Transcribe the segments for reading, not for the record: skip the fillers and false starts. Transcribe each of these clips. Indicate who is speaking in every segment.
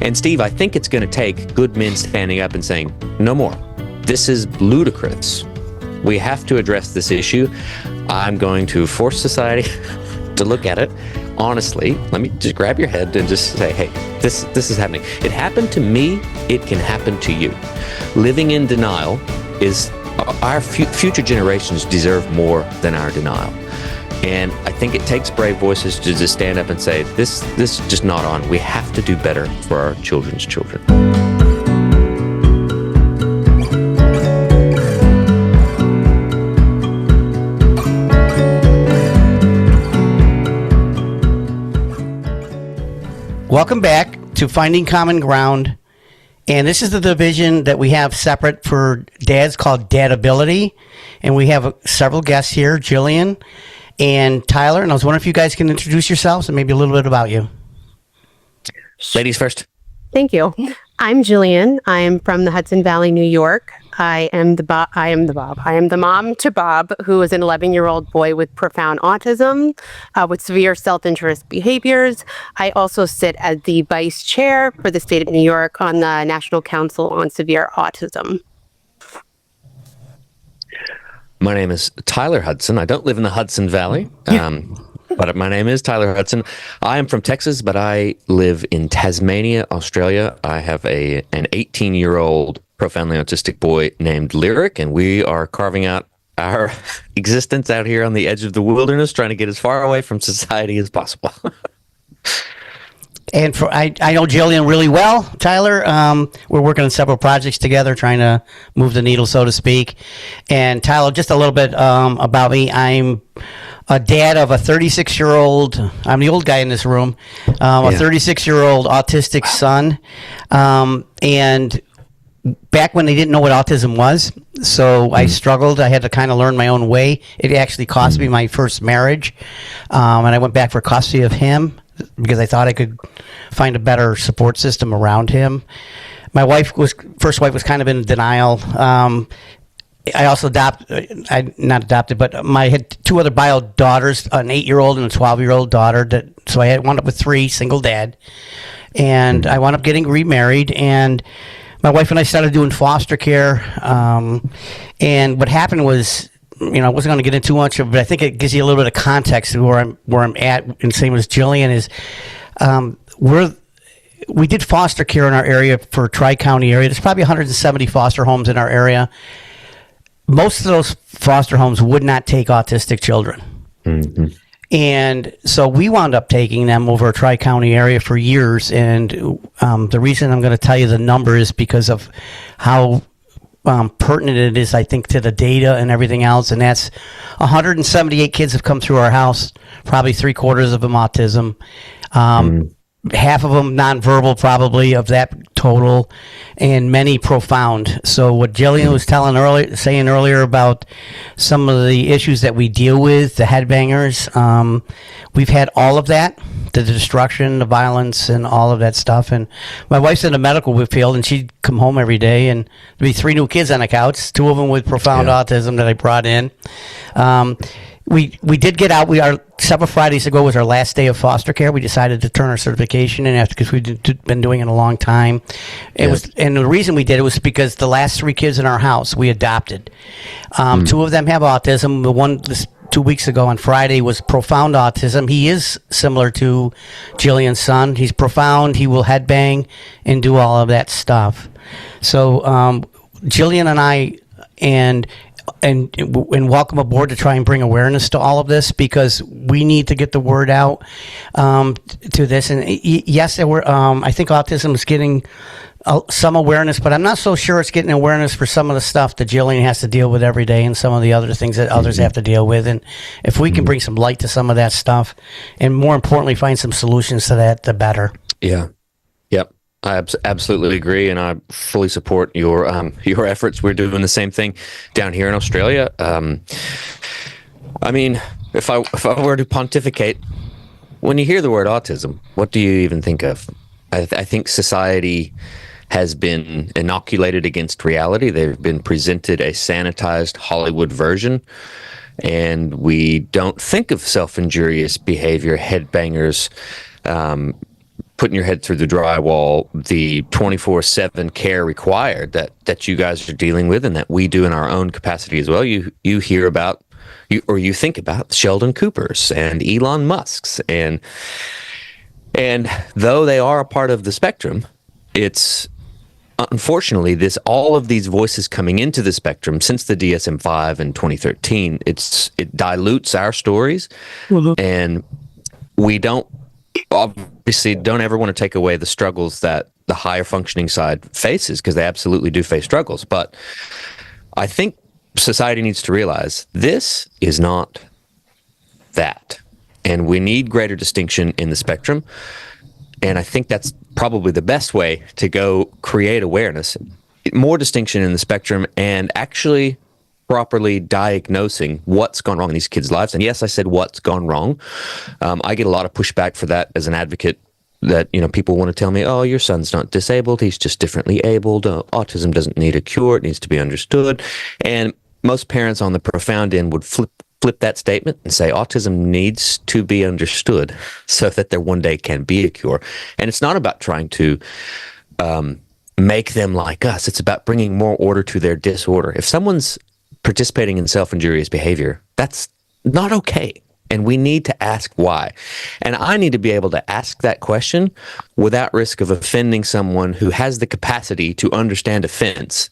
Speaker 1: And Steve, I think it's going to take good men standing up and saying, no more. This is ludicrous. We have to address this issue. I'm going to force society to look at it honestly. Let me just grab your head and just say, hey, this is happening. It happened to me. It can happen to you. Living in denial is, our future generations deserve more than our denial. And I think it takes brave voices to just stand up and say, this is just not on. We have to do better for our children's children.
Speaker 2: Welcome back to Finding Common Ground. And this is the division that we have separate for dads called Dadability. And we have several guests here, Jillian and Tyler. And I was wondering if you guys can introduce yourselves and maybe a little bit about you.
Speaker 1: Ladies first.
Speaker 3: Thank you. I'm Jillian. I'm from the Hudson Valley, New York. I am the mom to Bob, who is an 11-year-old boy with profound autism, with severe self-injurious behaviors. I also sit as the vice chair for the state of New York on the National Council on Severe Autism.
Speaker 1: My name is Tyler Hudson. I don't live in the Hudson Valley. But my name is Tyler Hudson. I am from Texas, but I live in Tasmania, Australia. I have an 18-year-old profoundly autistic boy named Lyric, and we are carving out our existence out here on the edge of the wilderness, trying to get as far away from society as possible.
Speaker 2: And I know Jillian really well, Tyler. We're working on several projects together, trying to move the needle, so to speak. And Tyler, just a little bit about me. I'm a dad of a 36-year-old, I'm the old guy in this room, a 36-year-old autistic son. And back when they didn't know what autism was, so I struggled. I had to kind of learn my own way. It actually cost me my first marriage. And I went back for custody of him because I thought I could find a better support system around him. My first wife was kind of in denial. I also not adopted, but I had two other bio daughters, an 8-year-old and a 12-year-old daughter. So I wound up with 3, single dad. And I wound up getting remarried, and my wife and I started doing foster care. And what happened was, I wasn't going to get into too much of it, but I think it gives you a little bit of context of where I'm at. And same as Jillian is, we did foster care in our area for Tri-County area. There's probably 170 foster homes in our area. Most of those foster homes would not take autistic children. Mm-hmm. And so we wound up taking them over a Tri-County area for years. And the reason I'm going to tell you the number is because of how pertinent it is, I think, to the data and everything else. And that's 178 kids have come through our house, probably 3/4 of them autism. Half of them nonverbal, probably, of that total, and many profound. So what Jillian was saying earlier about some of the issues that we deal with, the headbangers, we've had all of that, the destruction, the violence, and all of that stuff. And my wife's in the medical field, and she'd come home every day, and there'd be 3 new kids on the couch, 2 of them with profound autism that I brought in. We did get out. Several Fridays ago was our last day of foster care. We decided to turn our certification in because we'd been doing it a long time. And the reason we did it was because the last 3 kids in our house we adopted. 2 of them have autism. The one 2 weeks ago on Friday was profound autism. He is similar to Jillian's son. He's profound. He will headbang and do all of that stuff. So Jillian and I and welcome aboard to try and bring awareness to all of this, because we need to get the word out to this. And yes, I think autism is getting some awareness, but I'm not so sure it's getting awareness for some of the stuff that Jillian has to deal with every day and some of the other things that others have to deal with. And if we can bring some light to some of that stuff, and more importantly, find some solutions to that, the better.
Speaker 1: Yeah. Yep. I absolutely agree, and I fully support your efforts. We're doing the same thing down here in Australia. I mean, if I were to pontificate, when you hear the word autism, what do you even think of? I think society has been inoculated against reality. They've been presented a sanitized Hollywood version, and we don't think of self-injurious behavior, headbangers, putting your head through the drywall, the 24/7 care required that you guys are dealing with, and that we do in our own capacity as well. You hear about, you think about Sheldon Coopers and Elon Musk's, and though they are a part of the spectrum, it's unfortunately all of these voices coming into the spectrum since the DSM-5 in 2013. It dilutes our stories, and we obviously don't ever want to take away the struggles that the higher functioning side faces, because they absolutely do face struggles. But I think society needs to realize this is not that, and we need greater distinction in the spectrum. And I think that's probably the best way to go create awareness, more distinction in the spectrum, and actually properly diagnosing what's gone wrong in these kids' lives. And yes, I said what's gone wrong. I get a lot of pushback for that as an advocate, that, people want to tell me, oh, your son's not disabled, he's just differently abled. Autism doesn't need a cure, it needs to be understood. And most parents on the profound end would flip that statement and say autism needs to be understood so that there one day can be a cure. And it's not about trying to make them like us. It's about bringing more order to their disorder. If someone's participating in self-injurious behavior, that's not okay. And we need to ask why. And I need to be able to ask that question without risk of offending someone who has the capacity to understand offense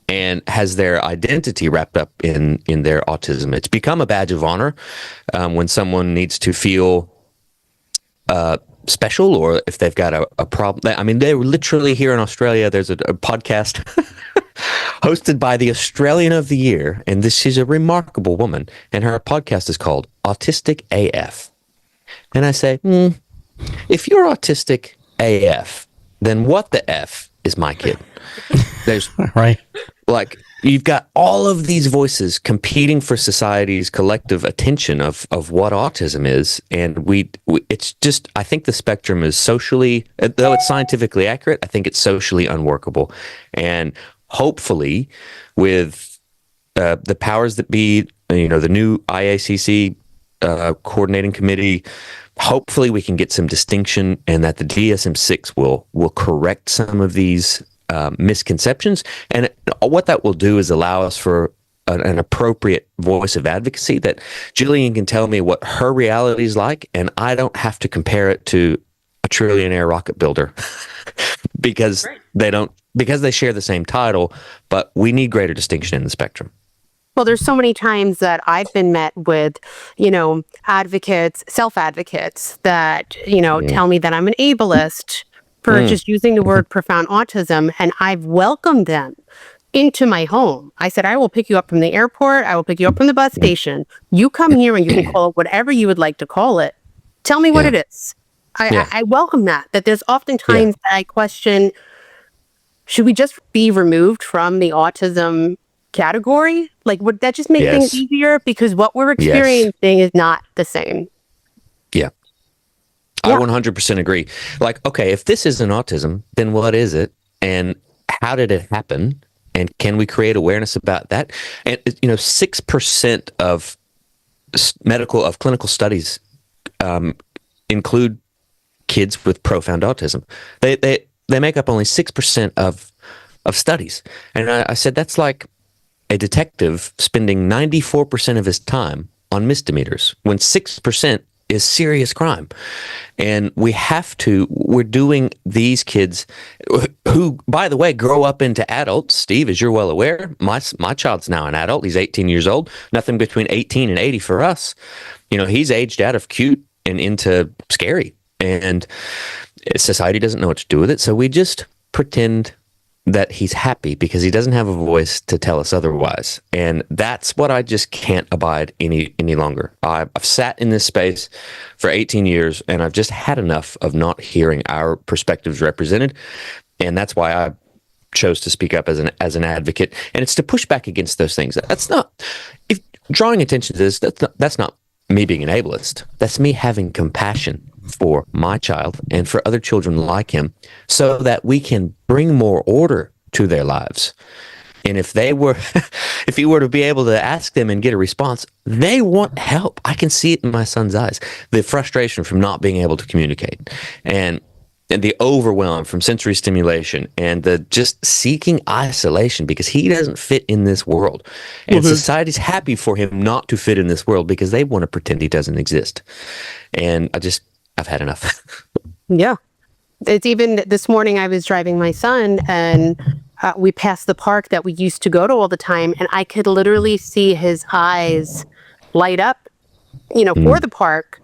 Speaker 1: and has their identity wrapped up in their autism. It's become a badge of honor when someone needs to feel special, or if they've got a problem. I mean, they're literally here in Australia. There's a podcast hosted by the Australian of the Year, and she's a remarkable woman, and her podcast is called Autistic AF. And I say, if you're autistic AF, then what the F is my kid? There's
Speaker 2: right.
Speaker 1: Like, you've got all of these voices competing for society's collective attention of what autism is. And it's just, I think the spectrum is socially, though it's scientifically accurate, I think it's socially unworkable. And hopefully with the powers that be, the new IACC coordinating committee, hopefully we can get some distinction, and that the DSM-6 will correct some of these misconceptions. And what that will do is allow us for an appropriate voice of advocacy, that Jillian can tell me what her reality is like, and I don't have to compare it to a trillionaire rocket builder because they share the same title, but we need greater distinction in the spectrum.
Speaker 3: Well, there's so many times that I've been met with, advocates, self-advocates that, tell me that I'm an ableist for just using the word profound autism, and I've welcomed them into my home. I said, I will pick you up from the airport. I will pick you up from the bus station. You come here and you can call it whatever you would like to call it. Tell me what it is. I welcome that there's oftentimes that I question, should we just be removed from the autism category? Like, would that just make things easier? Because what we're experiencing is not the same.
Speaker 1: Yeah. I 100% agree. Like, okay, if this isn't autism, then what is it? And how did it happen? And can we create awareness about that? And, 6% of clinical studies include kids with profound autism. They make up only 6% of studies. And I said, that's like a detective spending 94% of his time on misdemeanors, when 6% is serious crime. And we're doing these kids who, by the way, grow up into adults. Steve, as you're well aware, my child's now an adult. He's 18 years old. Nothing between 18 and 80 for us. He's aged out of cute and into scary. And society doesn't know what to do with it. So we just pretend that he's happy because he doesn't have a voice to tell us otherwise. And that's what I just can't abide any longer. I've sat in this space for 18 years, and I've just had enough of not hearing our perspectives represented. And that's why I chose to speak up as an advocate. And it's to push back against those things. If drawing attention to this, that's not me being an ableist. That's me having compassion for my child and for other children like him, so that we can bring more order to their lives. And if he were to be able to ask them and get a response, they want help. I can see it in my son's eyes, the frustration from not being able to communicate. And and the overwhelm from sensory stimulation and the just seeking isolation because he doesn't fit in this world. And society's happy for him not to fit in this world because they want to pretend he doesn't exist. And I've had enough.
Speaker 3: Yeah. It's even this morning I was driving my son and we passed the park that we used to go to all the time. And I could literally see his eyes light up, for the park,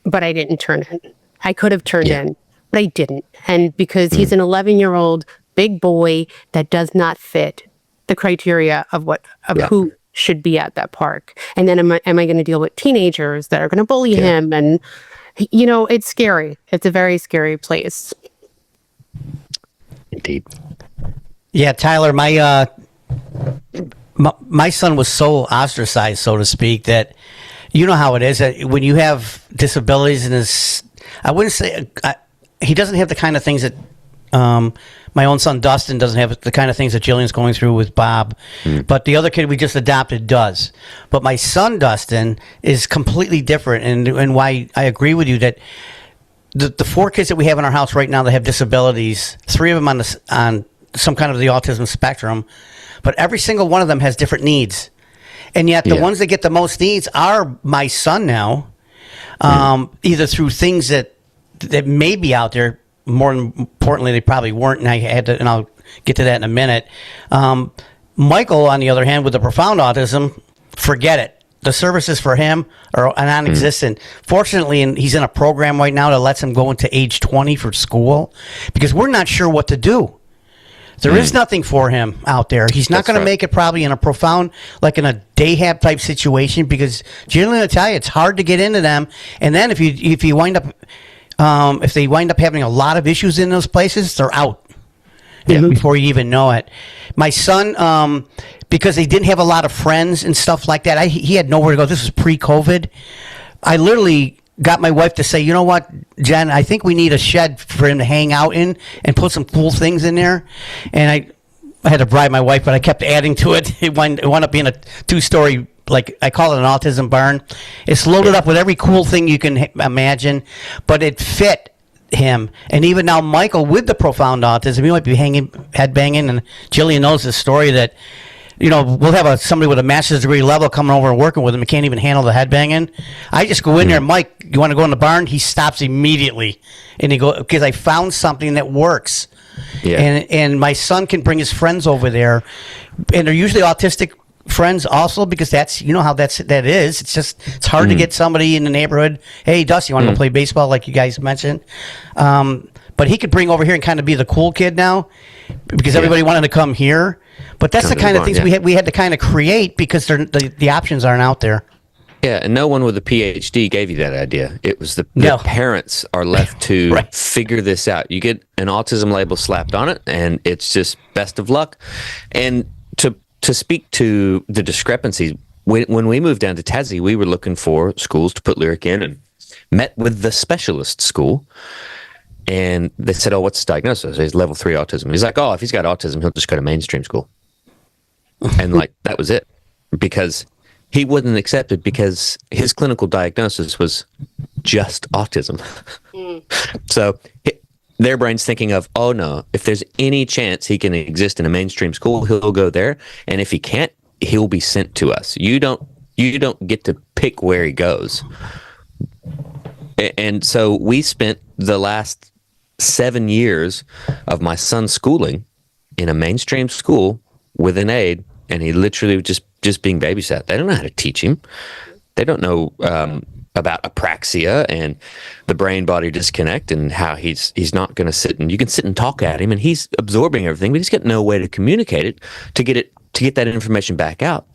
Speaker 3: but I didn't turn in. I could have turned in, but I didn't. And because he's an 11-year-old big boy that does not fit the criteria of who should be at that park. And then am I going to deal with teenagers that are going to bully him? And, it's scary. It's a very scary place.
Speaker 1: Indeed.
Speaker 2: Yeah, Tyler, my son was so ostracized, so to speak, that you know how it is that when you have disabilities and I wouldn't say he doesn't have the kind of things that my own son Dustin doesn't have the kind of things that Jillian's going through with Bob, but the other kid we just adopted does. But my son Dustin is completely different, and why I agree with you that the 4 kids that we have in our house right now that have disabilities, 3 of them on some kind of the autism spectrum, but every single one of them has different needs. And yet the ones that get the most needs are my son now, either through things that may be out there. More importantly, they probably weren't, and I'll get to that in a minute. Michael, on the other hand, with the profound autism, forget it. The services for him are non-existent. Fortunately, he's in a program right now that lets him go into age 20 for school because we're not sure what to do. There is nothing for him out there. He's not going to make it probably in a profound, like in a day-hab type situation because generally, I tell you, it's hard to get into them. And then if you wind up, if they wind up having a lot of issues in those places, they're out before you even know it. My son, because they didn't have a lot of friends and stuff like that, he had nowhere to go. This was pre-COVID. I literally got my wife to say, you know what, Jen, I think we need a shed for him to hang out in and put some cool things in there. And I had to bribe my wife, but I kept adding to it. It wound up being a 2-story, like I call it an autism barn. It's loaded up with every cool thing you can imagine, but it fit him. And even now, Michael, with the profound autism, he might be headbanging, and Jillian knows the story that, we'll have somebody with a master's degree level coming over and working with him. He can't even handle the headbanging. I just go in there, Mike, you want to go in the barn? He stops immediately. And he goes, because I found something that works. Yeah. And my son can bring his friends over there. And they're usually autistic friends also because that's, how that is. It's hard to get somebody in the neighborhood. Hey, Dusty, you want to go play baseball like you guys mentioned? But he could bring over here and kind of be the cool kid now because everybody wanted to come here. But that's the kind of things we had to kind of create because the options aren't out there.
Speaker 1: Yeah, and no one with a PhD gave you that idea. It was the parents are left to figure this out. You get an autism label slapped on it, and it's just best of luck. And to speak to the discrepancies, when we moved down to Tassie, we were looking for schools to put Lyric in and met with the specialist school. And they said, what's his diagnosis? He's level 3 autism. He's like, if he's got autism, he'll just go to mainstream school. And that was it. Because he wasn't accepted because his clinical diagnosis was just autism. So their brain's thinking of, no, if there's any chance he can exist in a mainstream school, he'll go there. And if he can't, he'll be sent to us. You don't get to pick where he goes. And so we spent the last 7 years of my son's schooling in a mainstream school with an aide, and he literally just being babysat. They don't know how to teach him. They don't know about apraxia and the brain-body disconnect and how he's not going to sit and you can sit and talk at him and he's absorbing everything, but he's got no way to communicate it to get that information back out.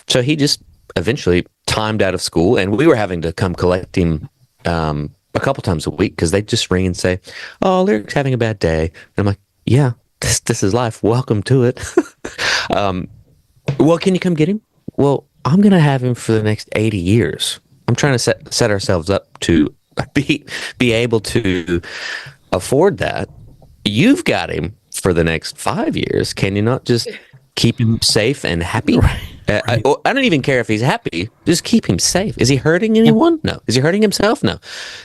Speaker 1: So he just eventually timed out of school, and we were having to come collect him a couple times a week because they just ring and say, Lyric's having a bad day. And I'm like, yeah, this is life. Welcome to it. Well, can you come get him? Well, I'm going to have him for the next 80 years. I'm trying to set ourselves up to be able to afford that. You've got him for the next 5 years. Can you not just keep him safe and happy? Right. I don't even care if he's happy. Just keep him safe. Is he hurting anyone? No. Is he hurting himself? No.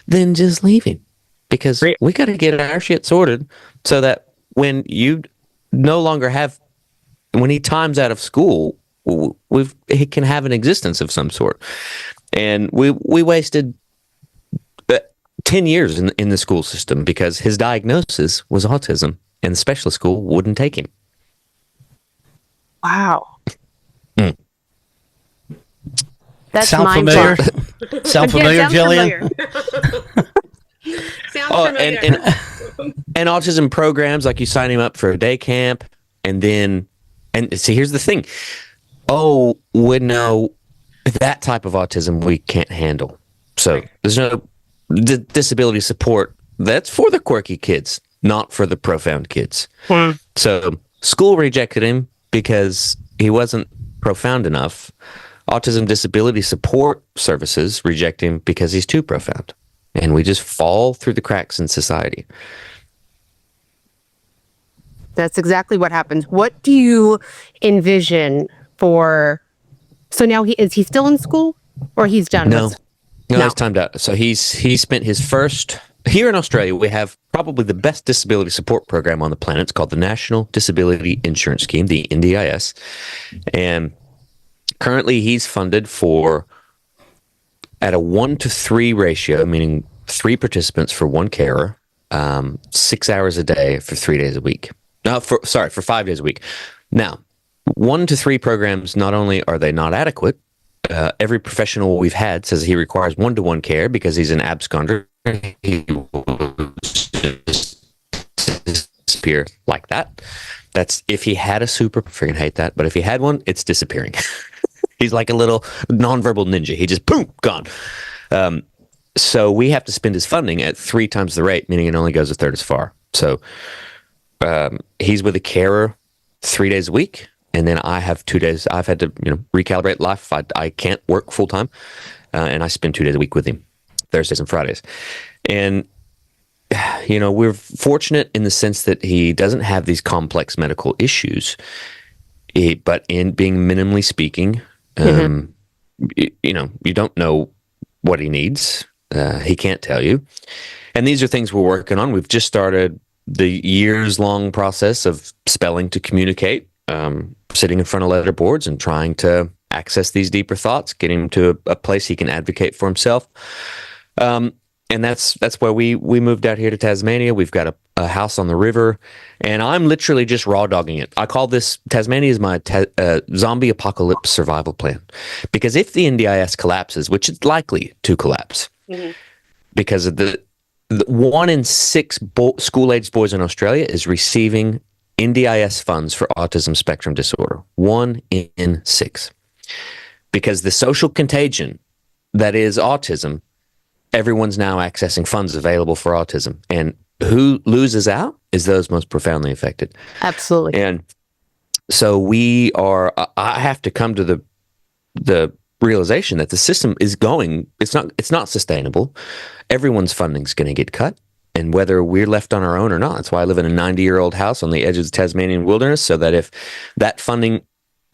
Speaker 1: Then just leave him. because we got to get our shit sorted so that when you no longer have, when he times out of school, he can have an existence of some sort. And we wasted 10 years in the school system because his diagnosis was autism and the specialist school wouldn't take him.
Speaker 3: Wow.
Speaker 1: Mm.
Speaker 3: That's
Speaker 2: Sound familiar? Sound familiar, Jillian?
Speaker 3: Sounds familiar.
Speaker 1: And autism programs, like you sign him up for a day camp, and see, here's the thing. Oh, no, that type of autism we can't handle. So there's no disability support. That's for the quirky kids, not for the profound kids. So school rejected him because he wasn't profound enough. Autism disability support services reject him because he's too profound. And we just fall through the cracks in society.
Speaker 3: That's exactly what happens. What do you envision for? So now is he still in school, or he's done?
Speaker 1: No, he's timed out. So he spent his first. Here in Australia, we have probably the best disability support program on the planet. It's called the National Disability Insurance Scheme, the NDIS, and currently he's funded for at a 1-to-3 ratio, meaning 3 participants for 1 carer, 6 hours a day for 3 days a week. For 5 days a week. Now, 1-to-3 programs, not only are they not adequate, every professional we've had says he requires 1-to-1 care because he's an absconder. He will disappear like that. That's if he had a super, freaking hate that, but if he had one, it's disappearing. He's like a little nonverbal ninja. He just, boom, gone. So we have to spend his funding at 3 times the rate, meaning it only goes a third as far. So he's with a carer 3 days a week, and then I have 2 days. I've had to, recalibrate life. I can't work full time, and I spend 2 days a week with him, Thursdays and Fridays. And we're fortunate in the sense that he doesn't have these complex medical issues. But in being minimally speaking, you don't know what he needs. He can't tell you. And these are things we're working on. We've just started the years-long process of spelling to communicate, sitting in front of letterboards and trying to access these deeper thoughts, getting him to a place he can advocate for himself. And that's why we moved out here to Tasmania. We've got a house on the river, and I'm literally just raw dogging it. I call this Tasmania is my zombie apocalypse survival plan, because if the NDIS collapses, which it's likely to collapse, because of the 1 in 6 school-aged boys in Australia is receiving NDIS funds for autism spectrum disorder. 1 in 6, because the social contagion that is autism. Everyone's now accessing funds available for autism. And who loses out is those most profoundly affected.
Speaker 3: Absolutely.
Speaker 1: And so I have to come to the realization that the system is it's not sustainable. Everyone's funding is going to get cut. And whether we're left on our own or not, that's why I live in a 90-year-old house on the edge of the Tasmanian wilderness, so that if that funding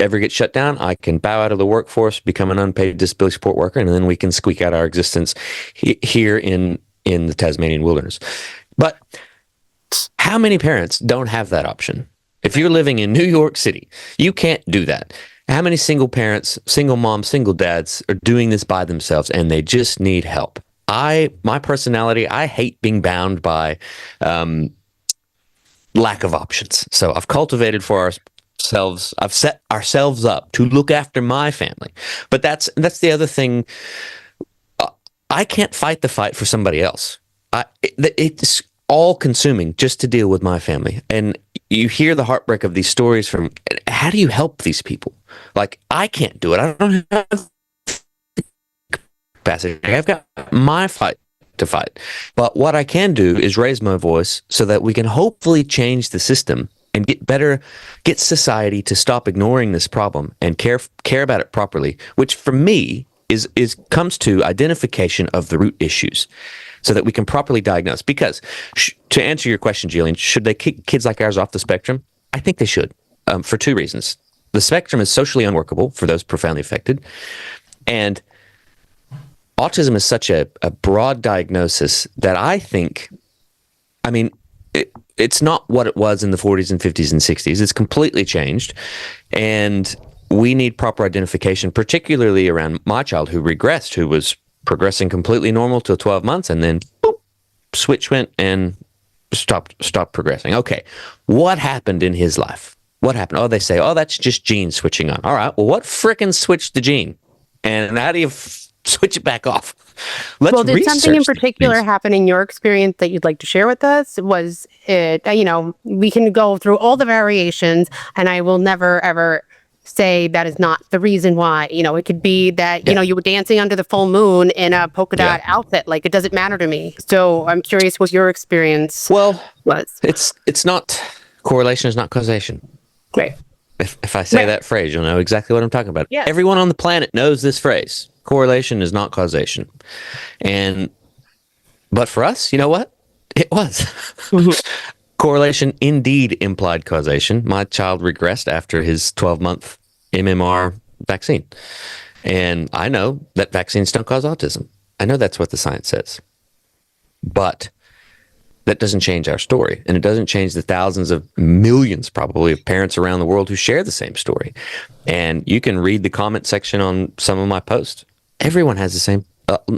Speaker 1: ever get shut down, I can bow out of the workforce, become an unpaid disability support worker, and then we can squeak out our existence here in the Tasmanian wilderness. But how many parents don't have that option? If you're living in New York City, you can't do that. How many single parents, single moms, single dads are doing this by themselves, and they just need help? My personality, I hate being bound by lack of options. So I've cultivated for ourselves, I've set ourselves up to look after my family. But that's the other thing. I can't fight the fight for somebody else. It's all consuming just to deal with my family. And you hear the heartbreak of these stories from, how do you help these people? Like, I can't do it. I don't have capacity. I've got my fight to fight. But what I can do is raise my voice so that we can hopefully change the system and get society to stop ignoring this problem and care about it properly, which for me comes to identification of the root issues, so that we can properly diagnose. Because to answer your question, Jillian, should they kick kids like ours off the spectrum? I think they should, for 2 reasons. The spectrum is socially unworkable for those profoundly affected, and autism is such a broad diagnosis that I think I mean, it's not what it was in the 40s and 50s and 60s. It's completely changed. And we need proper identification, particularly around my child who regressed, who was progressing completely normal till 12 months, and then boop, switch went and stopped progressing. Okay, what happened in his life? What happened? Oh, they say, oh, that's just gene switching on. All right, well, what frickin' switched the gene? And how do you switch it back off?
Speaker 3: Well, did something in particular happen in your experience that you'd like to share with us? Was it, we can go through all the variations, and I will never, ever say that is not the reason why. It could be that, you were dancing under the full moon in a polka dot outfit. Like, it doesn't matter to me. So I'm curious what your experience was.
Speaker 1: It's not, correlation is not causation.
Speaker 3: Right.
Speaker 1: If I say that phrase, you'll know exactly what I'm talking about.
Speaker 3: Yes.
Speaker 1: Everyone on the planet knows this phrase. Correlation is not causation. But for us, you know what? It was. Correlation indeed implied causation. My child regressed after his 12-month MMR vaccine. And I know that vaccines don't cause autism. I know that's what the science says. But that doesn't change our story. And it doesn't change the thousands of millions, probably, of parents around the world who share the same story. And you can read the comment section on some of my posts. Everyone has the same.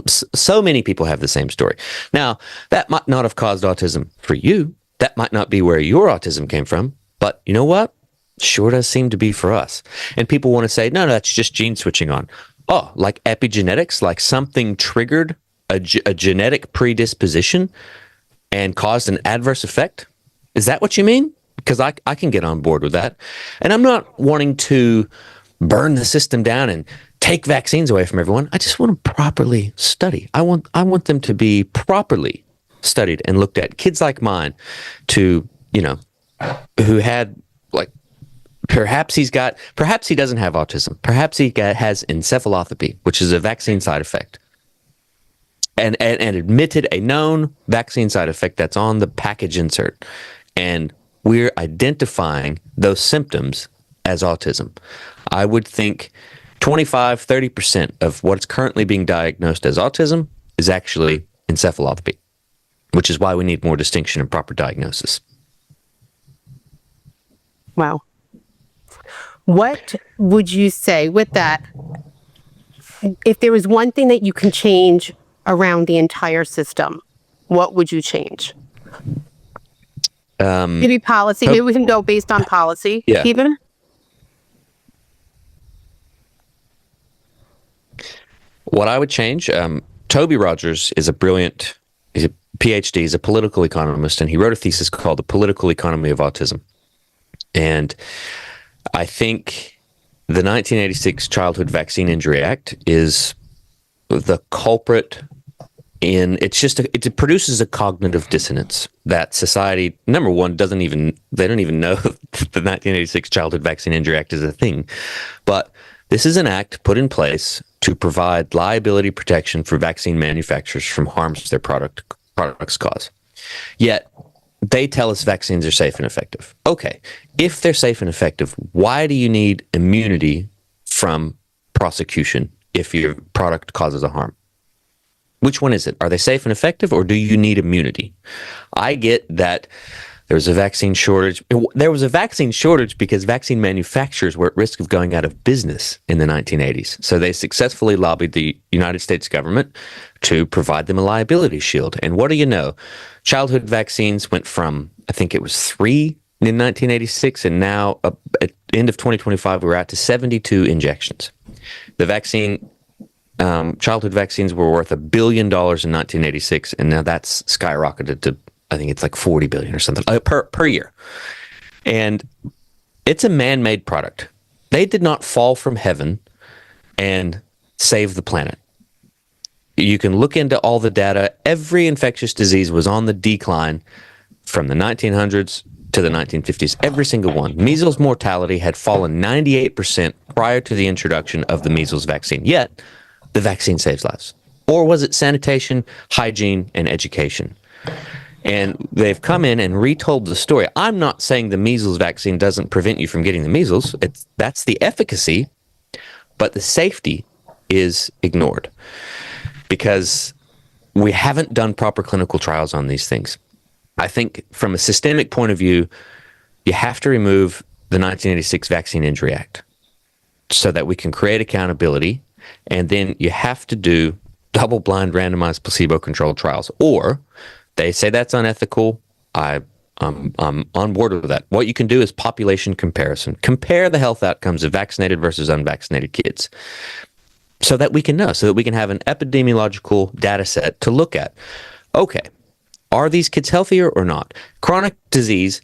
Speaker 1: So many people have the same story. Now, that might not have caused autism for you. That might not be where your autism came from. But you know what? Sure does seem to be for us. And people want to say, no, that's just gene switching on. Oh, like epigenetics, like something triggered a genetic predisposition and caused an adverse effect? Is that what you mean? Because I can get on board with that. And I'm not wanting to burn the system down and take vaccines away from everyone. I just want them properly studied. I want them to be properly studied and looked at. Kids like mine, who had, like, perhaps he doesn't have autism. Perhaps he has encephalopathy, which is a vaccine side effect. And admitted a known vaccine side effect that's on the package insert. And we're identifying those symptoms as autism. I would think 25, 30% of what's currently being diagnosed as autism is actually encephalopathy, which is why we need more distinction and proper diagnosis.
Speaker 3: Wow. What would you say with that? If there was one thing that you can change around the entire system, what would you change? Maybe policy. Maybe we can go based on policy.
Speaker 1: Yeah.
Speaker 3: Even.
Speaker 1: What I would change, Toby Rogers is he's a PhD, he's a political economist, and he wrote a thesis called The Political Economy of Autism. And I think the 1986 Childhood Vaccine Injury Act is the culprit it produces a cognitive dissonance that society, number one, they don't even know that the 1986 Childhood Vaccine Injury Act is a thing. But this is an act put in place to provide liability protection for vaccine manufacturers from harms their products cause. Yet, they tell us vaccines are safe and effective. Okay, if they're safe and effective, why do you need immunity from prosecution if your product causes a harm? Which one is it? Are they safe and effective, or do you need immunity? I get that there's a vaccine shortage. There was a vaccine shortage because vaccine manufacturers were at risk of going out of business in the 1980s. So they successfully lobbied the United States government to provide them a liability shield. And what do you know? Childhood vaccines went from, I think it was 3 in 1986, and now at the end of 2025, we're out to 72 injections. The childhood vaccines were worth $1 billion in 1986, and now that's skyrocketed to, I think it's like 40 billion or something per year. And it's a man-made product. They did not fall from heaven and save the planet. You can look into all the data. Every infectious disease was on the decline from the 1900s to the 1950s. Every single one. Measles mortality had fallen 98% prior to the introduction of the measles vaccine. Yet, the vaccine saves lives. Or was it sanitation, hygiene, and education? And they've come in and retold the story. I'm not saying the measles vaccine doesn't prevent you from getting the measles. That's the efficacy, but the safety is ignored because we haven't done proper clinical trials on these things. I think from a systemic point of view, you have to remove the 1986 Vaccine Injury Act so that we can create accountability, and then you have to do double-blind randomized placebo-controlled trials. Or they say that's unethical. I'm on board with that. What you can do is population comparison. Compare the health outcomes of vaccinated versus unvaccinated kids so that we can know, so that we can have an epidemiological data set to look at. Okay, are these kids healthier or not? Chronic disease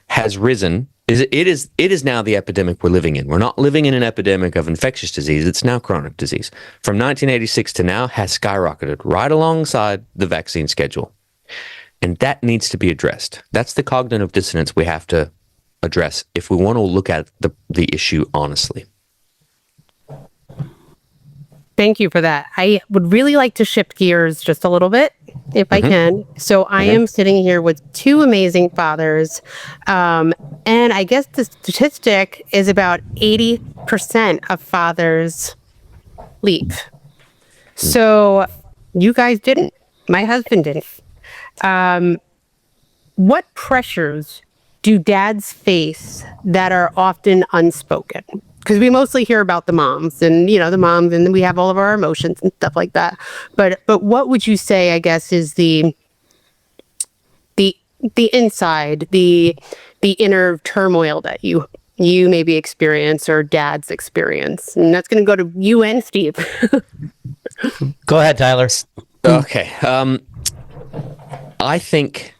Speaker 1: has risen. It is now the epidemic we're living in. We're not living in an epidemic of infectious disease. It's now chronic disease. From 1986 to now has skyrocketed right alongside the vaccine schedule. And that needs to be addressed. That's the cognitive dissonance we have to address if we want to look at the issue honestly.
Speaker 3: Thank you for that. I would really like to shift gears just a little bit, if I can. So I am sitting here with two amazing fathers. And I guess the statistic is about 80% of fathers leave. So you guys didn't. My husband didn't. What pressures do dads face that are often unspoken? Because we mostly hear about the moms and, the moms, and we have all of our emotions and stuff like that. But what would you say, I guess, is the inside, the inner turmoil that you maybe experience or dads experience? And that's going to go to you and Steve.
Speaker 2: Go ahead, Tyler.
Speaker 1: Okay. I think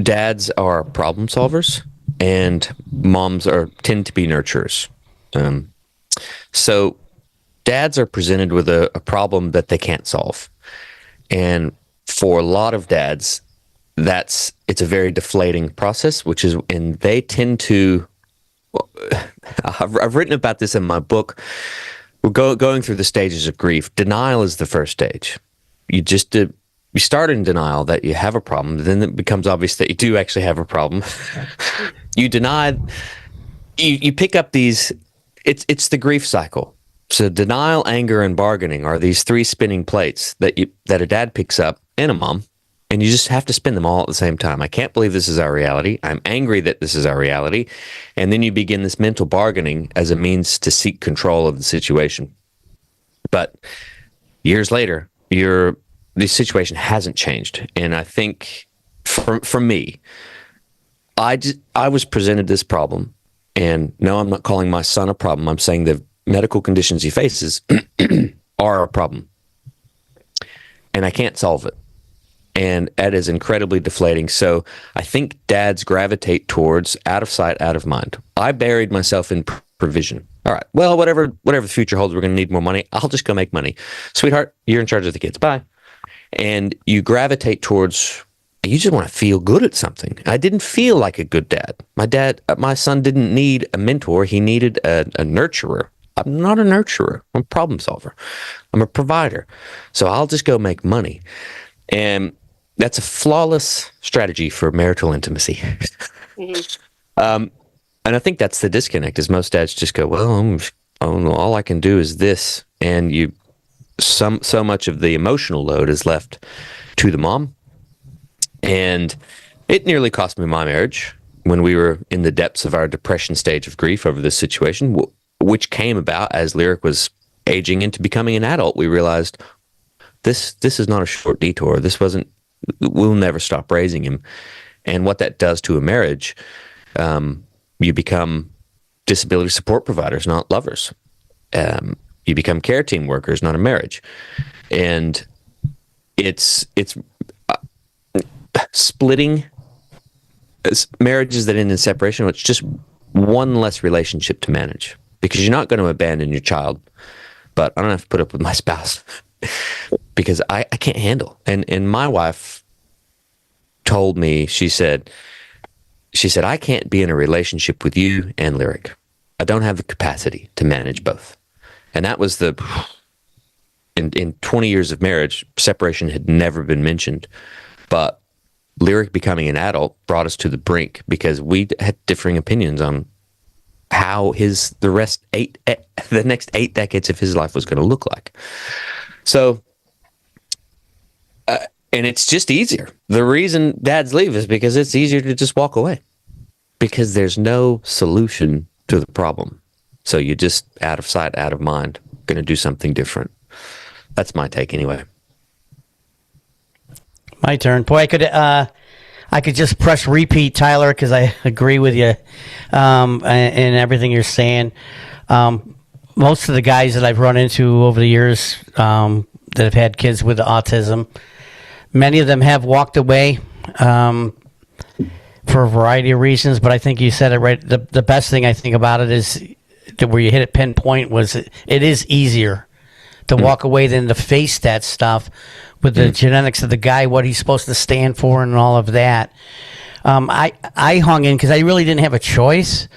Speaker 1: dads are problem solvers and moms tend to be nurturers. So dads are presented with a problem that they can't solve. And for a lot of dads, it's a very deflating process, and they tend to, I've written about this in my book. We're going through the stages of grief. Denial is the first stage. You start in denial that you have a problem, then it becomes obvious that you do actually have a problem. You deny, you pick up these, it's the grief cycle. So denial, anger, and bargaining are these three spinning plates that a dad picks up, and a mom, and you just have to spin them all at the same time. I can't believe this is our reality. I'm angry that this is our reality. And then you begin this mental bargaining as a means to seek control of the situation. But years later, the situation hasn't changed. And I think for me, I was presented this problem. And no, I'm not calling my son a problem. I'm saying the medical conditions he faces are a problem. And I can't solve it. And that is incredibly deflating. So I think dads gravitate towards out of sight, out of mind. I buried myself in provision. All right, well, whatever the future holds, we're going to need more money. I'll just go make money. Sweetheart, you're in charge of the kids. Bye. And you gravitate towards, you just want to feel good at something. I didn't feel like a good dad. My son didn't need a mentor. He needed a nurturer. I'm not a nurturer. I'm a problem solver. I'm a provider. So I'll just go make money. And that's a flawless strategy for marital intimacy. And I think that's the disconnect, is most dads just go, well, all I can do is this. And so much of the emotional load is left to the mom. And it nearly cost me my marriage when we were in the depths of our depression stage of grief over this situation, which came about as Lyric was aging into becoming an adult. We realized this is not a short detour. We'll never stop raising him. And what that does to a marriage, you become disability support providers, not lovers. You become care team workers, not a marriage. And it's splitting marriages that end in separation. It's just one less relationship to manage, because you're not going to abandon your child, but I don't have to put up with my spouse because I can't handle. And my wife told me, she said, I can't be in a relationship with you and Lyric. I don't have the capacity to manage both. And that was in 20 years of marriage, separation had never been mentioned. But Lyric becoming an adult brought us to the brink, because we had differing opinions on how the next 8 decades of his life was going to look like. So And it's just easier. The reason dads leave is because it's easier to just walk away, because there's no solution to the problem. So you just, out of sight, out of mind, going to do something different. That's my take anyway.
Speaker 2: My turn. Boy, I could just press repeat, Tyler, because I agree with you and everything you're saying. Most of the guys that I've run into over the years that have had kids with autism, many of them have walked away for a variety of reasons, but I think you said it right. The best thing I think about it is that where you hit it pinpoint was it is easier to walk away than to face that stuff with the genetics of the guy, what he's supposed to stand for and all of that. I hung in because I really didn't have a choice.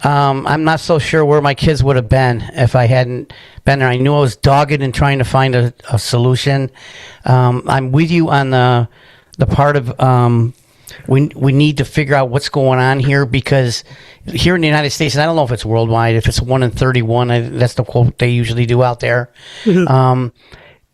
Speaker 2: I'm not so sure where my kids would have been if I hadn't been there. I knew I was dogged in trying to find a solution. I'm with you on the part of we need to figure out what's going on here, because here in the United States, and I don't know if it's worldwide, if it's 1 in 31, that's the quote they usually do out there.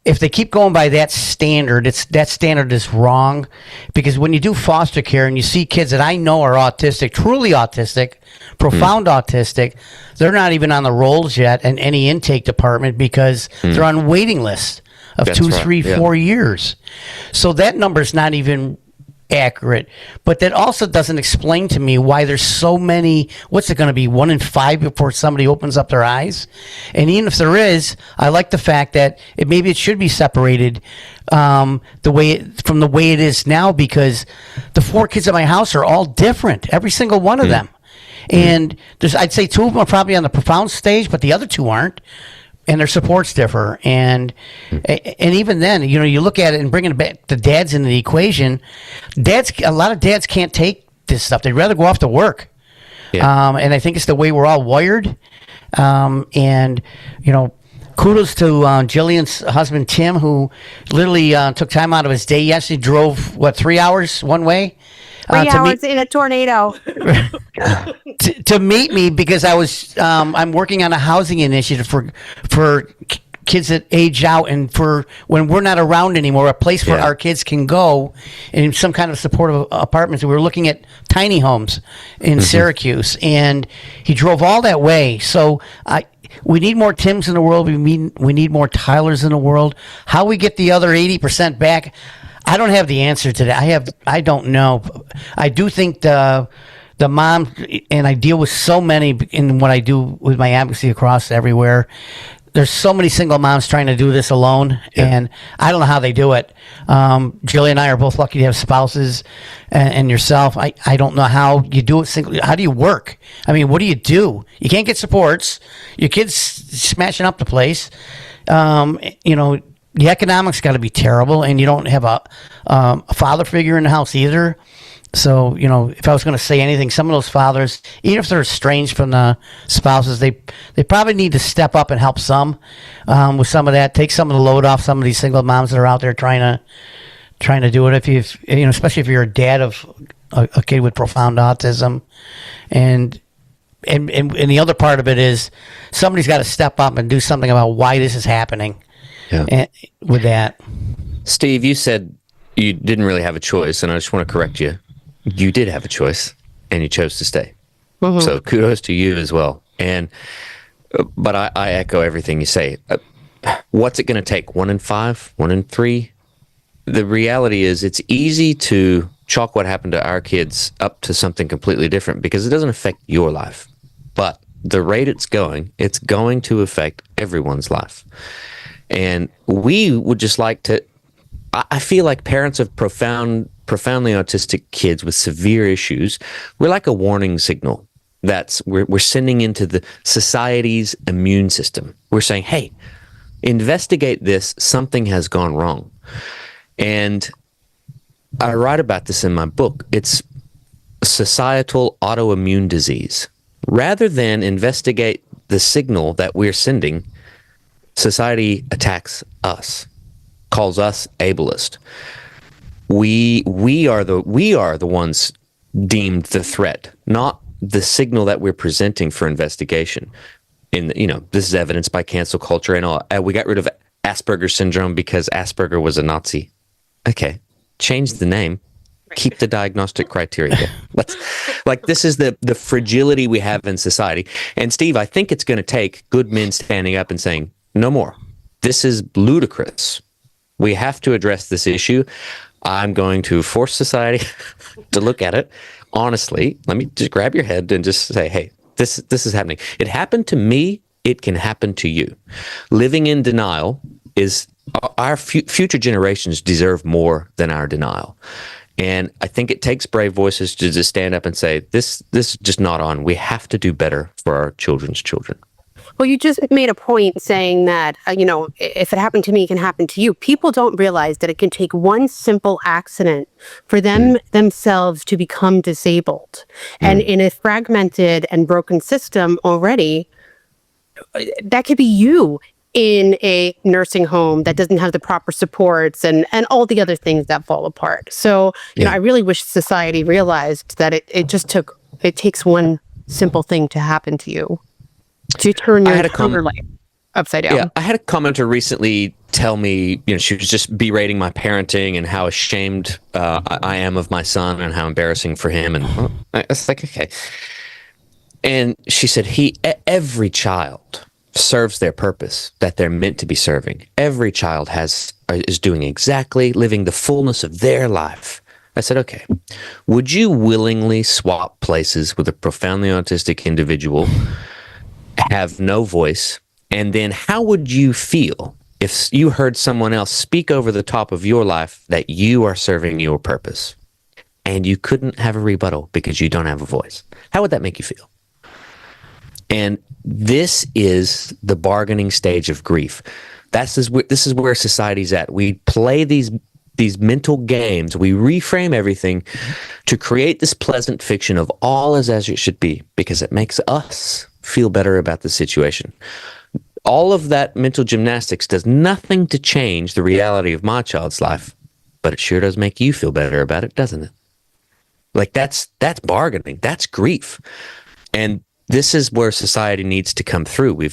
Speaker 2: If they keep going by that standard, that standard is wrong, because when you do foster care and you see kids that I know are autistic, truly autistic, profound autistic, they're not even on the rolls yet in any intake department because they're on waiting lists of
Speaker 1: That's
Speaker 2: 2,
Speaker 1: right,
Speaker 2: 3, 4 years. So that number's not even accurate, but that also doesn't explain to me why there's so many. What's it going to be, 1 in 5 before somebody opens up their eyes? And even if there is, I like the fact that maybe it should be separated from the way it is now, because the 4 kids at my house are all different, every single one of them. And I'd say 2 of them are probably on the profound stage, but the other 2 aren't. And their supports differ, and even then, you look at it and bringing back the dads into the equation. A lot of dads can't take this stuff; they'd rather go off to work. Yeah. And I think it's the way we're all wired. And kudos to Jillian's husband Tim, who literally took time out of his day. He actually drove 3 hours one way.
Speaker 3: 3 hours in a tornado
Speaker 2: to meet me, because I'm working on a housing initiative for kids that age out, and for when we're not around anymore, a place where our kids can go in some kind of supportive apartments. We were looking at tiny homes in Syracuse, and he drove all that way. So we need more Tims in the world. We need more Tylers in the world. How we get the other 80% back, I don't have the answer to that. I don't know. I do think the mom, and I deal with so many in what I do with my advocacy across everywhere. There's so many single moms trying to do this alone, and I don't know how they do it. Jillian and I are both lucky to have spouses, and yourself. I don't know how you do it singly. How do you work? I mean, what do? You can't get supports. Your kid's smashing up the place. The economics got to be terrible, and you don't have a father figure in the house either. So, if I was going to say anything, some of those fathers, even if they're estranged from the spouses, they probably need to step up and help some with some of that. Take some of the load off some of these single moms that are out there trying to do it. Especially if you're a dad of a kid with profound autism, and the other part of it is somebody's got to step up and do something about why this is happening. Yeah. With that,
Speaker 1: Steve, you said you didn't really have a choice, and I just want to correct you. You did have a choice, and you chose to stay. So kudos to you as well. But I echo everything you say. What's it going to take? 1 in 5? 1 in 3? The reality is, it's easy to chalk what happened to our kids up to something completely different, because it doesn't affect your life. But the rate it's going to affect everyone's life. And we would just like to, I feel like parents of profoundly autistic kids with severe issues, we're like a warning signal we're sending into the society's immune system. We're saying, hey, investigate this, something has gone wrong. And I write about this in my book. It's societal autoimmune disease. Rather than investigate the signal that we're sending, society attacks us, calls us ableist. We are the ones deemed the threat, not the signal that we're presenting for investigation. This is evidenced by cancel culture and all. We got rid of Asperger's syndrome because Asperger was a Nazi. okay, change the name, keep the diagnostic criteria. Let's, like, this is the fragility we have in society. And Steve, I think it's going to take good men standing up and saying, no more. This is ludicrous. We have to address this issue. I'm going to force society to look at it honestly. Let me just grab your head and just say, hey, this is happening. It happened to me. It can happen to you. Living in denial is our future generations deserve more than our denial. And I think it takes brave voices to just stand up and say, this is just not on. We have to do better for our children's children.
Speaker 3: Well, you just made a point saying that, if it happened to me, it can happen to you. People don't realize that it can take one simple accident for them themselves to become disabled. And in a fragmented and broken system already, that could be you in a nursing home that doesn't have the proper supports and all the other things that fall apart. So, I really wish society realized that it takes one simple thing to happen to you to turn your entire life upside down.
Speaker 1: Yeah, I had a commenter recently tell me, she was just berating my parenting and how ashamed I am of my son and how embarrassing for him. And I was like, okay. And she said, every child serves their purpose that they're meant to be serving. Every child is doing exactly, living the fullness of their life. I said, okay, would you willingly swap places with a profoundly autistic individual, have no voice, and then how would you feel if you heard someone else speak over the top of your life that you are serving your purpose and you couldn't have a rebuttal because you don't have a voice? How would that make you feel? And this is the bargaining stage of grief. This is where society's at. We play these mental games. We reframe everything to create this pleasant fiction of all is as it should be because it makes us feel better about the situation. All of that mental gymnastics does nothing to change the reality of my child's life, but it sure does make you feel better about it, doesn't it? Like that's bargaining. That's grief. And this is where society needs to come through. We're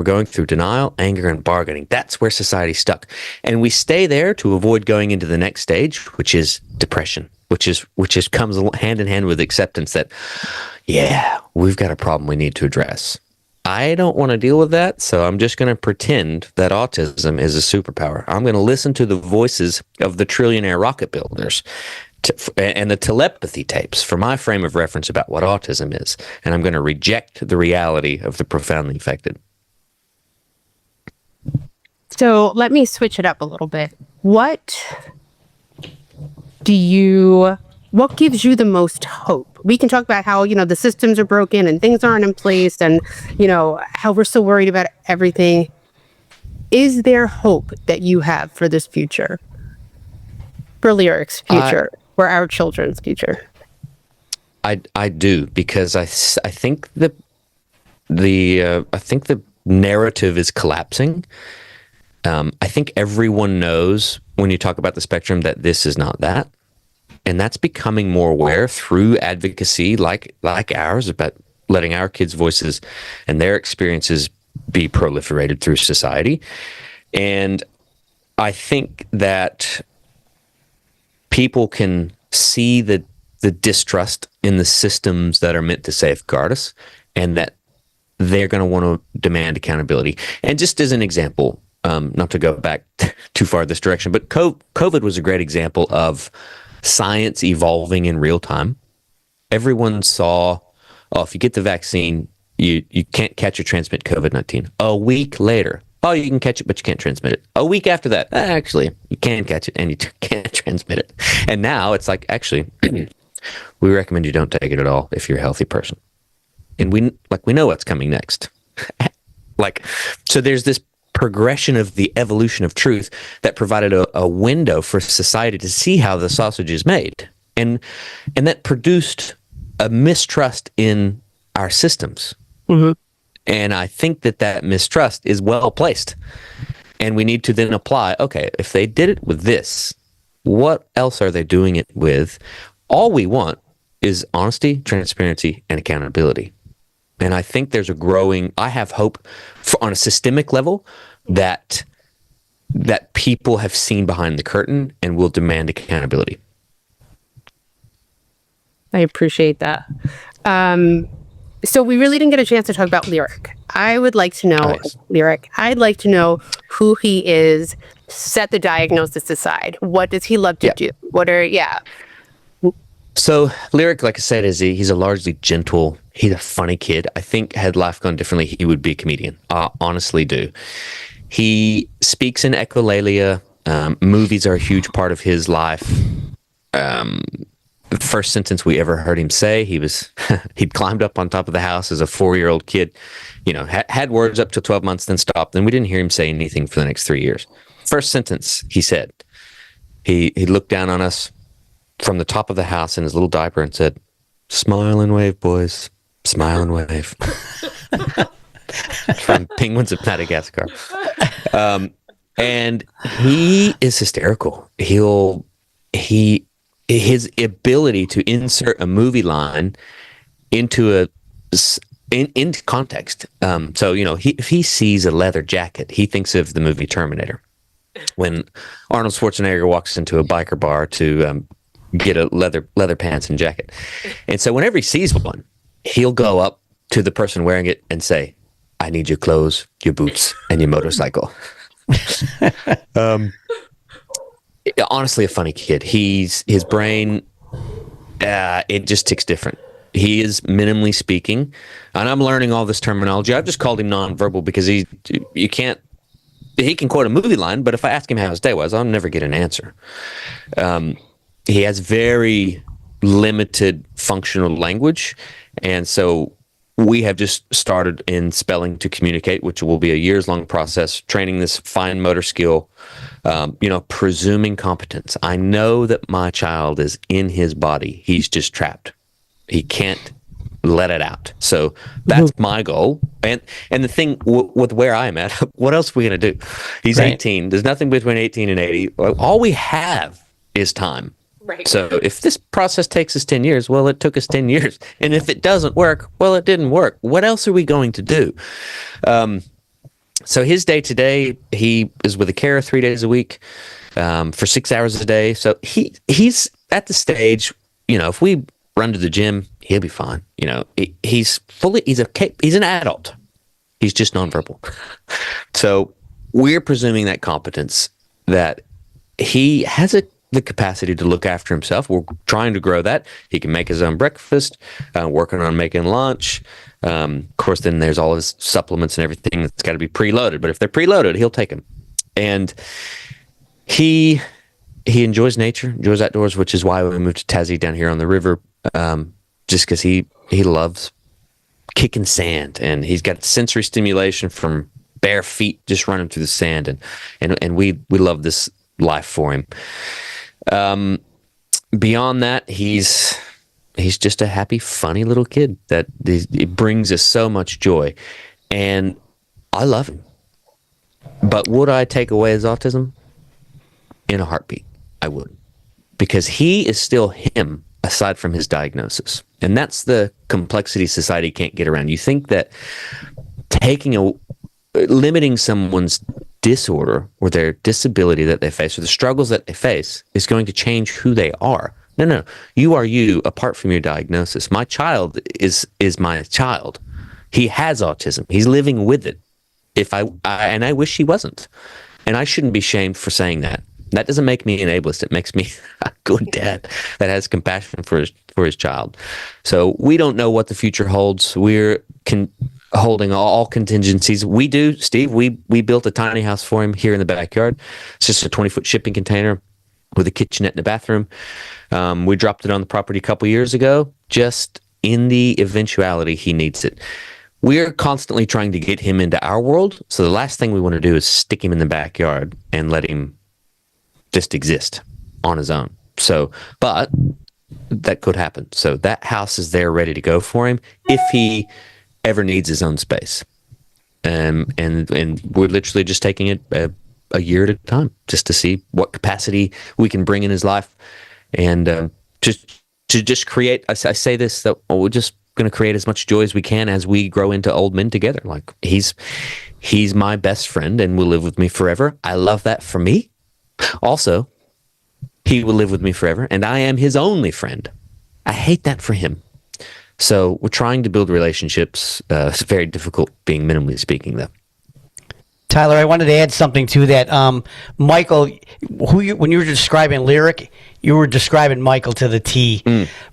Speaker 1: going through denial, anger, and bargaining. That's where society's stuck. And we stay there to avoid going into the next stage, which is depression, which comes hand in hand with acceptance that, yeah, we've got a problem we need to address. I don't want to deal with that, so I'm just going to pretend that autism is a superpower. I'm going to listen to the voices of the trillionaire rocket builders and the telepathy tapes for my frame of reference about what autism is, and I'm going to reject the reality of the profoundly affected.
Speaker 3: So let me switch it up a little bit. What gives you the most hope? We can talk about how, the systems are broken and things aren't in place and, how we're so worried about everything. Is there hope that you have for this future? For Lyric's future? For our children's future?
Speaker 1: I do, because I think the narrative is collapsing. I think everyone knows when you talk about the spectrum that this is not that, and that's becoming more aware through advocacy like ours about letting our kids' voices and their experiences be proliferated through society. And I think that people can see the distrust in the systems that are meant to safeguard us, and that they're going to want to demand accountability. And just as an example, not to go back too far this direction, but COVID was a great example of science evolving in real time. Everyone saw, if you get the vaccine, you can't catch or transmit COVID-19. A week later, you can catch it, but you can't transmit it. A week after that, actually, you can catch it and you can't transmit it. And now it's like, actually, we recommend you don't take it at all if you're a healthy person. And we know what's coming next. So there's this progression of the evolution of truth that provided a window for society to see how the sausage is made. And that produced a mistrust in our systems. Mm-hmm. And I think that mistrust is well placed. And we need to then apply, okay, if they did it with this, what else are they doing it with? All we want is honesty, transparency, and accountability. And I think I have hope on a systemic level that that people have seen behind the curtain and will demand accountability.
Speaker 3: I appreciate that. So we really didn't get a chance to talk about Lyric. I would like to know,
Speaker 1: Nice.
Speaker 3: Lyric, I'd like to know who he is, set the diagnosis aside. What does he love to do?
Speaker 1: So Lyric, like I said, he's a largely gentle, he's a funny kid. I think had life gone differently, he would be a comedian. I honestly do. He speaks in echolalia. Movies are a huge part of his life. The first sentence we ever heard him say, he'd climbed up on top of the house as a 4-year-old kid, had words up to 12 months, then stopped. Then we didn't hear him say anything for the next 3 years. First sentence he said, he looked down on us from the top of the house in his little diaper and said, "Smile and wave, boys. Smile and wave." From Penguins of Madagascar. And he is hysterical. His ability to insert a movie line into into context. So, if he sees a leather jacket, he thinks of the movie Terminator. When Arnold Schwarzenegger walks into a biker bar to get a leather pants and jacket. And so whenever he sees one, he'll go up to the person wearing it and say, "I need your clothes, your boots, and your motorcycle." Honestly, a funny kid. His brain, it just ticks different. He is minimally speaking, and I'm learning all this terminology. I've just called him nonverbal because he can quote a movie line, but if I ask him how his day was, I'll never get an answer. He has very limited functional language, and so we have just started in spelling to communicate, which will be a years-long process, training this fine motor skill, presuming competence. I know that my child is in his body. He's just trapped. He can't let it out. So that's my goal. And the thing with where I'm at, what else are we going to do? He's 18. There's nothing between 18 and 80. All we have is time.
Speaker 3: Right.
Speaker 1: So if this process takes us 10 years, well, it took us 10 years. And if it doesn't work, well, it didn't work. What else are we going to do? So his day today, he is with a carer 3 days a week for 6 hours a day. So he's at the stage, if we run to the gym, he'll be fine. He's an adult. He's just nonverbal. So we're presuming that competence, that he has the capacity to look after himself. We're trying to grow that. He can make his own breakfast, working on making lunch. Of course, then there's all his supplements and everything that's got to be preloaded. But if they're preloaded, he'll take them. And he enjoys nature, enjoys outdoors, which is why we moved to Tassie down here on the river, just because he loves kicking sand. And he's got sensory stimulation from bare feet just running through the sand. And we love this life for him. Beyond that, he's just a happy, funny little kid that it brings us so much joy, and I love him. But would I take away his autism? In a heartbeat, I would, because he is still him aside from his diagnosis, and that's the complexity society can't get around. You think that limiting someone's disorder or their disability that they face or the struggles that they face is going to change who they are. No. You are you apart from your diagnosis. My child is my child. He has autism. He's living with it. And I wish he wasn't. And I shouldn't be shamed for saying that. That doesn't make me an ableist. It makes me a good dad that has compassion for his child. So we don't know what the future holds. We're holding all contingencies. We do, Steve. We built a tiny house for him here in the backyard. It's just a 20-foot shipping container with a kitchenette and a bathroom. We dropped it on the property a couple years ago, just in the eventuality he needs it. We're constantly trying to get him into our world. So the last thing we want to do is stick him in the backyard and let him just exist on his own. So, but that could happen. So that house is there ready to go for him if he ever needs his own space. And we're literally just taking it a year at a time just to see what capacity we can bring in his life. And just create, I say this, that we're just going to create as much joy as we can as we grow into old men together. Like he's He's my best friend and will live with me forever. I love that for me. Also, he will live with me forever, and I am his only friend. I hate that for him. So we're trying to build relationships. It's very difficult being minimally speaking, though.
Speaker 2: Tyler, I wanted to add something to that. Michael, when you were describing Lyric, you were describing Michael to the T.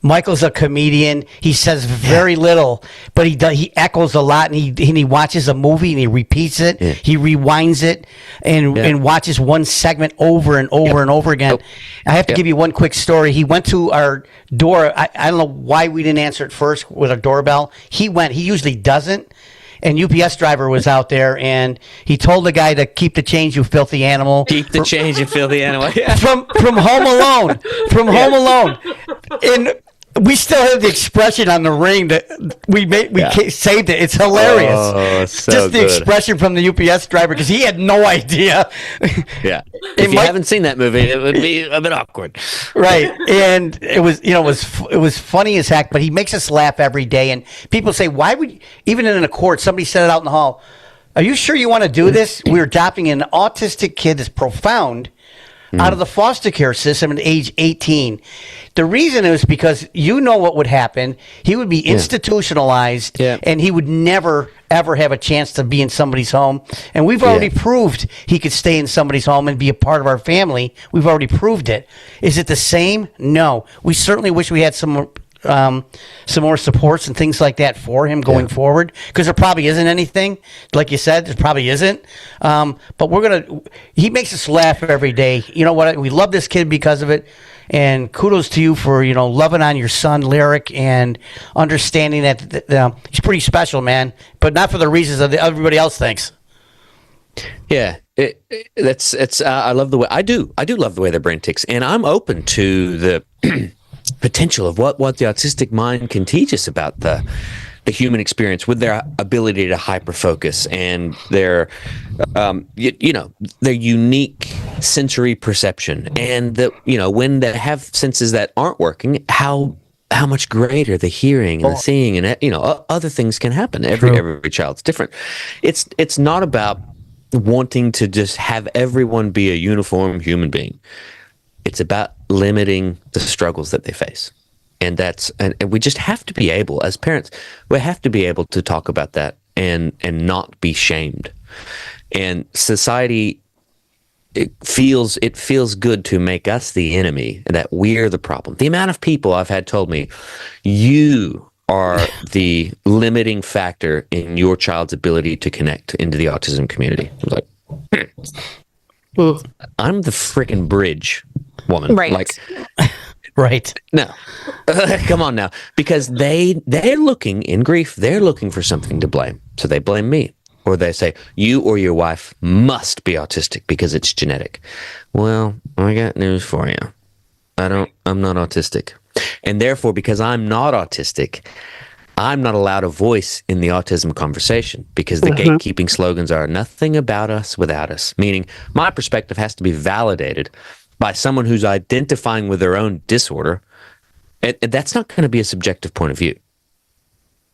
Speaker 2: Michael's a comedian. He says very little, but he echoes a lot, and he watches a movie and he repeats it. Yeah. He rewinds it and watches one segment over and over and over again. I have to give you one quick story. He went to our door. I don't know why we didn't answer it first with a doorbell. He went. He usually doesn't. And UPS driver was out there, and he told the guy to keep the change, you filthy animal.
Speaker 1: Keep the change, you filthy animal. Yeah.
Speaker 2: From Home Alone. From Home Alone. And we still have the expression on the ring that we saved it. It's hilarious.
Speaker 1: Oh, so
Speaker 2: just the expression from the UPS driver, because he had no idea.
Speaker 1: Yeah. If you haven't seen that movie, it would be a bit awkward.
Speaker 2: Right. And it was funny as heck, but he makes us laugh every day. And people say, why would, even in a court, somebody said it out in the hall, are you sure you want to do this? We're adopting an autistic kid that's profound out of the foster care system at age 18. The reason is because you know what would happen. He would be institutionalized, and he would never, ever have a chance to be in somebody's home. And we've already proved he could stay in somebody's home and be a part of our family. We've already proved it. Is it the same? No. We certainly wish we had some more supports and things like that for him going forward, because there probably isn't anything, like you said, there probably isn't, but he makes us laugh every day. You know what, we love this kid because of it, and kudos to you for loving on your son Lyric and understanding that he's pretty special, man, but not for the reasons that everybody else thinks.
Speaker 1: Yeah, I love the way I do love the way their brain ticks, and I'm open to the potential of what the autistic mind can teach us about the human experience with their ability to hyperfocus and their their unique sensory perception, and that when they have senses that aren't working, how much greater the hearing and the seeing and other things can happen. Every child's different. It's not about wanting to just have everyone be a uniform human being. It's about limiting the struggles that they face. And we just have to be able, as parents, we have to be able to talk about that and not be shamed. And society, it feels good to make us the enemy, and that we're the problem. The amount of people I've had told me, you are the limiting factor in your child's ability to connect into the autism community. I was like, I'm the freaking bridge woman.
Speaker 3: Right.
Speaker 2: Right.
Speaker 1: No. Come on now. Because they're looking in grief, they're looking for something to blame. So they blame me. Or they say, you or your wife must be autistic because it's genetic. Well, I got news for you. I'm not autistic. And therefore, because I'm not autistic, I'm not allowed a voice in the autism conversation, because the gatekeeping slogans are nothing about us without us, meaning my perspective has to be validated by someone who's identifying with their own disorder. And that's not going to be a subjective point of view.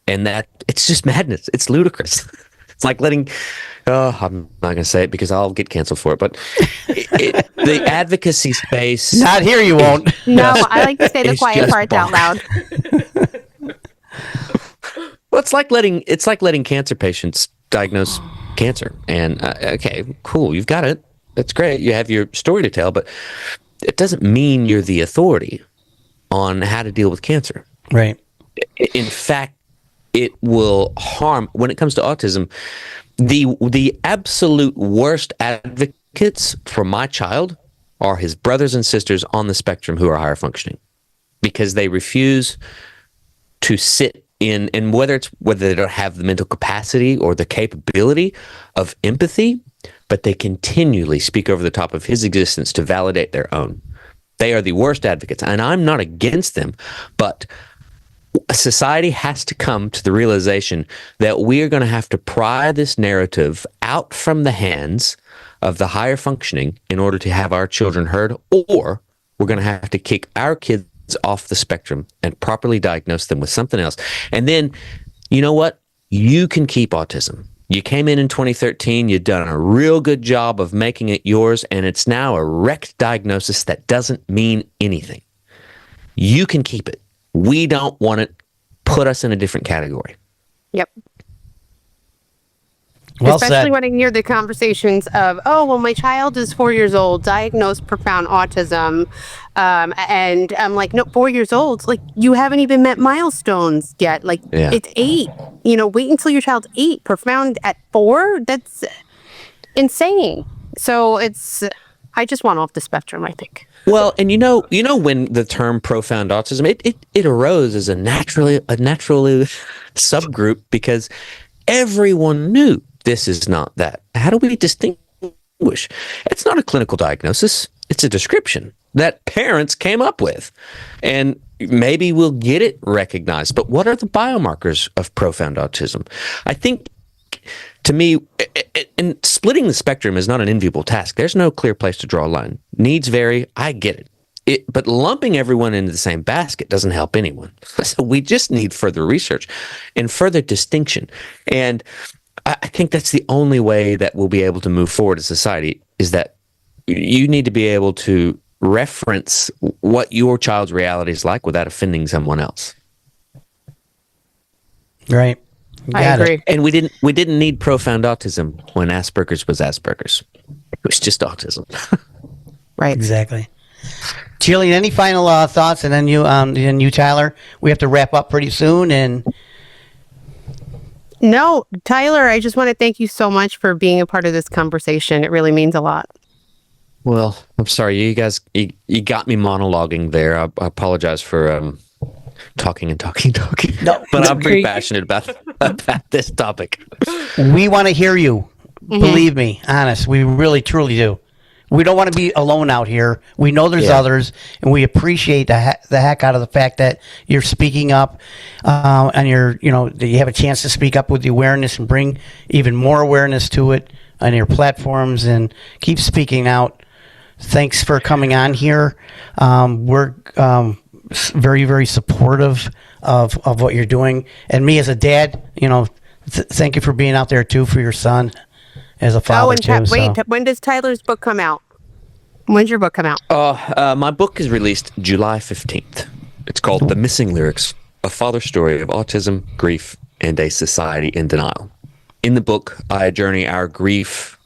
Speaker 1: And that it's just madness. It's ludicrous. It's like letting, I'm not going to say it because I'll get canceled for it, but the advocacy space.
Speaker 2: Not here, you won't.
Speaker 3: No, I like to say the quiet parts out loud.
Speaker 1: Well, it's like letting cancer patients diagnose cancer. And okay, cool, you've got it. That's great. You have your story to tell, but it doesn't mean you're the authority on how to deal with cancer.
Speaker 2: Right.
Speaker 1: In fact, it will harm, when it comes to autism, the absolute worst advocates for my child are his brothers and sisters on the spectrum who are higher functioning, because they refuse to sit in, and whether they don't have the mental capacity or the capability of empathy, but they continually speak over the top of his existence to validate their own. They are the worst advocates, and I'm not against them, but society has to come to the realization that we are going to have to pry this narrative out from the hands of the higher functioning in order to have our children heard, or we're going to have to kick our kids off the spectrum and properly diagnose them with something else. And then, you know what? You can keep autism. You came in 2013, you've done a real good job of making it yours, and it's now a wrecked diagnosis that doesn't mean anything. You can keep it. We don't want it. Put us in a different category.
Speaker 3: Yep.
Speaker 2: Well
Speaker 3: Especially
Speaker 2: said.
Speaker 3: when I hear the conversations of, oh, well, my child is 4 years old, diagnosed profound autism. And I'm like, no, 4 years old. Like, you haven't even met milestones yet. Like, It's 8. Wait until your child's 8. Profound at 4? That's insane. So I just want off the spectrum, I think.
Speaker 1: Well, and when the term profound autism, it arose as a naturally subgroup because everyone knew this is not that. How do we distinguish? It's not a clinical diagnosis. It's a description that parents came up with. And maybe we'll get it recognized. But what are the biomarkers of profound autism? I think, to me, and splitting the spectrum is not an enviable task. There's no clear place to draw a line. Needs vary. I get it. But lumping everyone into the same basket doesn't help anyone. So we just need further research and further distinction. And I think that's the only way that we'll be able to move forward as society, is that you need to be able to reference what your child's reality is like without offending someone else.
Speaker 2: Right.
Speaker 3: I agree.
Speaker 1: And we didn't need profound autism when Asperger's was Asperger's. It was just autism.
Speaker 3: Right.
Speaker 2: Exactly. Jillian, any final thoughts? And then you, Tyler. We have to wrap up pretty soon. And
Speaker 3: No, Tyler, I just want to thank you so much for being a part of this conversation. It really means a lot.
Speaker 1: Well, I'm sorry, you guys, you got me monologuing there. I apologize for talking.
Speaker 2: No,
Speaker 1: but I'm pretty passionate about this topic.
Speaker 2: we want to hear you. Believe me, honest. We really, truly do. We don't want to be alone out here. We know there's others, and we appreciate the heck out of the fact that you're speaking up, and that you have a chance to speak up with the awareness and bring even more awareness to it on your platforms, and keep speaking out. Thanks for coming on here. We're very, very supportive of what you're doing, and me as a dad, thank you for being out there too for your son. As a father,
Speaker 3: when does Tyler's book come out? When's your book come out?
Speaker 1: My book is released July 15th. It's called The Missing Lyrics, A Father's Story of Autism, Grief, and a Society in Denial. In the book, I journey our grief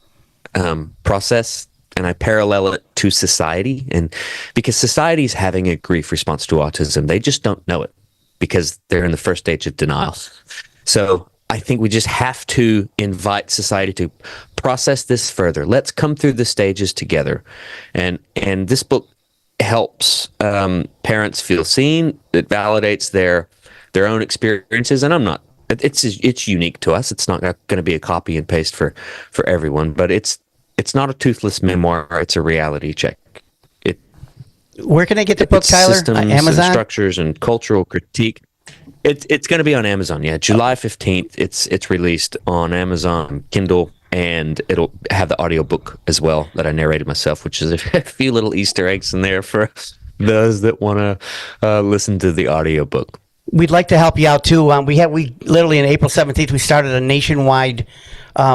Speaker 1: process, and I parallel it to society. And because society is having a grief response to autism, they just don't know it because they're in the first stage of denial. So I think we just have to invite society to process this further. Let's come through the stages together. And this book helps parents feel seen. It validates their own experiences. And it's unique to us. It's not going to be a copy and paste for everyone, but it's not a toothless memoir. It's a reality check.
Speaker 2: Where can I get the book, Tyler?
Speaker 1: Systems
Speaker 2: Amazon?
Speaker 1: and structures and cultural critique. It's going to be on Amazon. Yeah, July 15th. It's released on Amazon Kindle, and it'll have the audiobook as well that I narrated myself, which is a few little Easter eggs in there for those that want to listen to the audiobook.
Speaker 2: We'd like to help you out too. We literally on April 17th we started a nationwide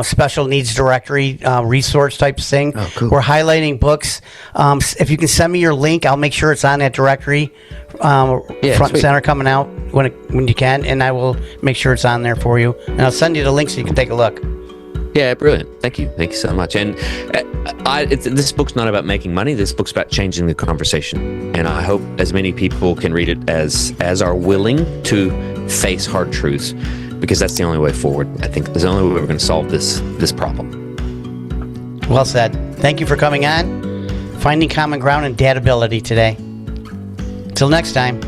Speaker 2: special needs directory resource type thing.
Speaker 1: Oh, cool.
Speaker 2: We're highlighting books. If you can send me your link, I'll make sure it's on that directory, front and center coming out when you can, and I will make sure it's on there for you. And I'll send you the link so you can take a look.
Speaker 1: Yeah, brilliant. Thank you so much. And this book's not about making money. This book's about changing the conversation. And I hope as many people can read it as are willing to face hard truths, because that's the only way forward. I think there's the only way we're going to solve this problem.
Speaker 2: Well said. Thank you for coming on. Finding common ground and Dadability today. Till next time.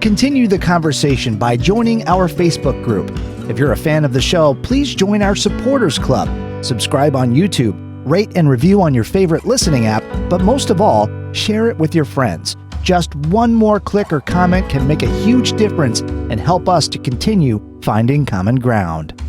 Speaker 4: Continue the conversation by joining our Facebook group. If you're a fan of the show, please join our supporters club. Subscribe on YouTube, rate and review on your favorite listening app, but most of all, share it with your friends. Just one more click or comment can make a huge difference and help us to continue finding common ground.